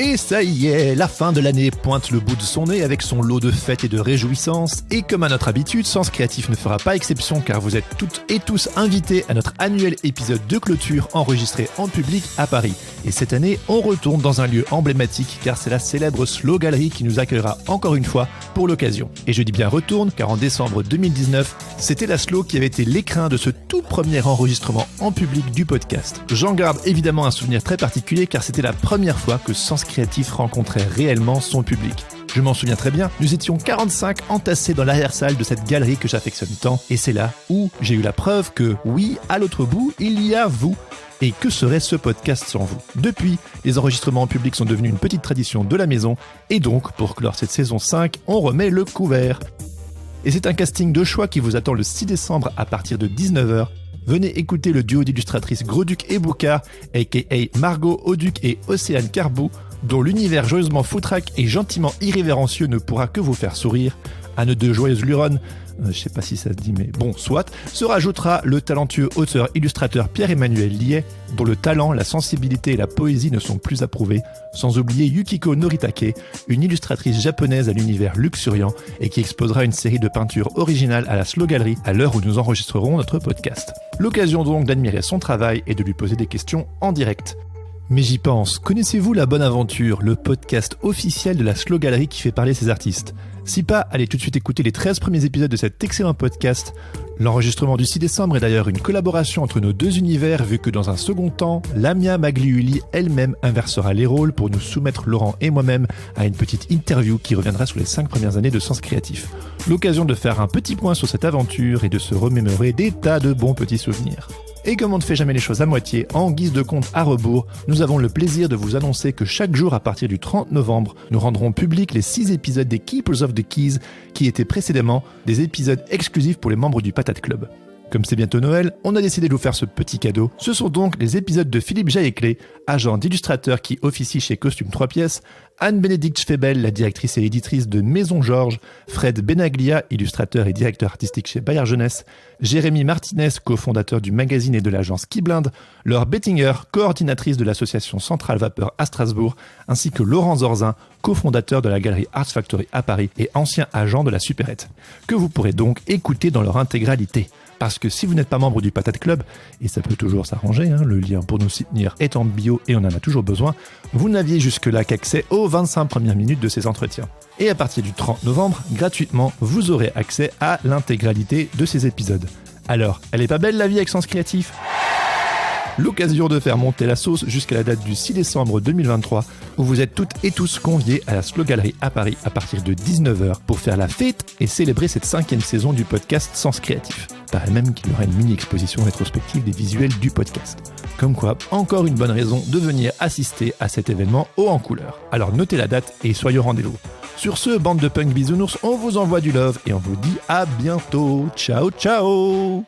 Et ça y est, la fin de l'année pointe le bout de son nez avec son lot de fêtes et de réjouissances. Et comme à notre habitude, Sens Créatif ne fera pas exception car vous êtes toutes et tous invités à notre annuel épisode de clôture enregistré en public à Paris. Et cette année, on retourne dans un lieu emblématique car c'est la célèbre Slow Gallery qui nous accueillera encore une fois pour l'occasion. Et je dis bien retourne car en décembre 2019, c'était la Slow qui avait été l'écrin de ce tout premier enregistrement en public du podcast. J'en garde évidemment un souvenir très particulier car c'était la première fois que Sens Créatif rencontrait réellement son public. Je m'en souviens très bien, nous étions 45 entassés dans l'arrière-salle de cette galerie que j'affectionne tant, et c'est là où j'ai eu la preuve que, oui, à l'autre bout, il y a vous. Et que serait ce podcast sans vous ? Depuis, les enregistrements en public sont devenus une petite tradition de la maison, et donc, pour clore cette saison 5, on remet le couvert. Et c'est un casting de choix qui vous attend le 6 décembre à partir de 19h. Venez écouter le duo d'illustratrices Gros-Duc et Boucard, aka Margot Auduc et Océane Carbou, dont l'univers joyeusement foutraque et gentiment irrévérencieux ne pourra que vous faire sourire. À nos deux joyeuses luronnes, je sais pas si ça se dit mais bon, soit, se rajoutera le talentueux auteur-illustrateur Pierre-Emmanuel Liet, dont le talent, la sensibilité et la poésie ne sont plus approuvés, sans oublier Yukiko Noritake, une illustratrice japonaise à l'univers luxuriant et qui exposera une série de peintures originales à la Slow Gallery à l'heure où nous enregistrerons notre podcast. L'occasion donc d'admirer son travail et de lui poser des questions en direct. Mais j'y pense, connaissez-vous La Bonne Aventure, le podcast officiel de la Slow Gallery qui fait parler ses artistes ? Si pas, allez tout de suite écouter les 13 premiers épisodes de cet excellent podcast. L'enregistrement du 6 décembre est d'ailleurs une collaboration entre nos deux univers, vu que dans un second temps, Lamia Magliuli elle-même inversera les rôles pour nous soumettre Laurent et moi-même à une petite interview qui reviendra sur les 5 premières années de Sens Créatif. L'occasion de faire un petit point sur cette aventure et de se remémorer des tas de bons petits souvenirs. Et comme on ne fait jamais les choses à moitié, en guise de compte à rebours, nous avons le plaisir de vous annoncer que chaque jour à partir du 30 novembre, nous rendrons publics les 6 épisodes des Keepers of the Keys qui étaient précédemment des épisodes exclusifs pour les membres du Patate Club. Comme c'est bientôt Noël, on a décidé de vous faire ce petit cadeau. Ce sont donc les épisodes de Philippe Jaéclé, agent d'illustrateur qui officie chez Costume 3 pièces, Anne-Bénédicte Schwebel, la directrice et éditrice de Maison Georges, Fred Benaglia, illustrateur et directeur artistique chez Bayard Jeunesse, Jérémy Martinez, cofondateur du magazine et de l'agence Keyblind, Laure Bettinger, coordinatrice de l'association Centrale Vapeur à Strasbourg, ainsi que Laurent Zorzin, cofondateur de la galerie Arts Factory à Paris et ancien agent de la Supérette, que vous pourrez donc écouter dans leur intégralité. Parce que si vous n'êtes pas membre du Patate Club, et ça peut toujours s'arranger, le lien pour nous soutenir est en bio et on en a toujours besoin, vous n'aviez jusque-là qu'accès aux 25 premières minutes de ces entretiens. Et à partir du 30 novembre, gratuitement, vous aurez accès à l'intégralité de ces épisodes. Alors, elle est pas belle la vie avec Sens Créatif ? L'occasion de faire monter la sauce jusqu'à la date du 6 décembre 2023 où vous êtes toutes et tous conviés à la Slow Gallery à Paris à partir de 19h pour faire la fête et célébrer cette 5e saison du podcast Sens Créatif. Paraît même qu'il y aura une mini-exposition rétrospective des visuels du podcast. Comme quoi, encore une bonne raison de venir assister à cet événement haut en couleur. Alors notez la date et soyez au rendez-vous. Sur ce, bande de punk bisounours, on vous envoie du love et on vous dit à bientôt. Ciao ciao.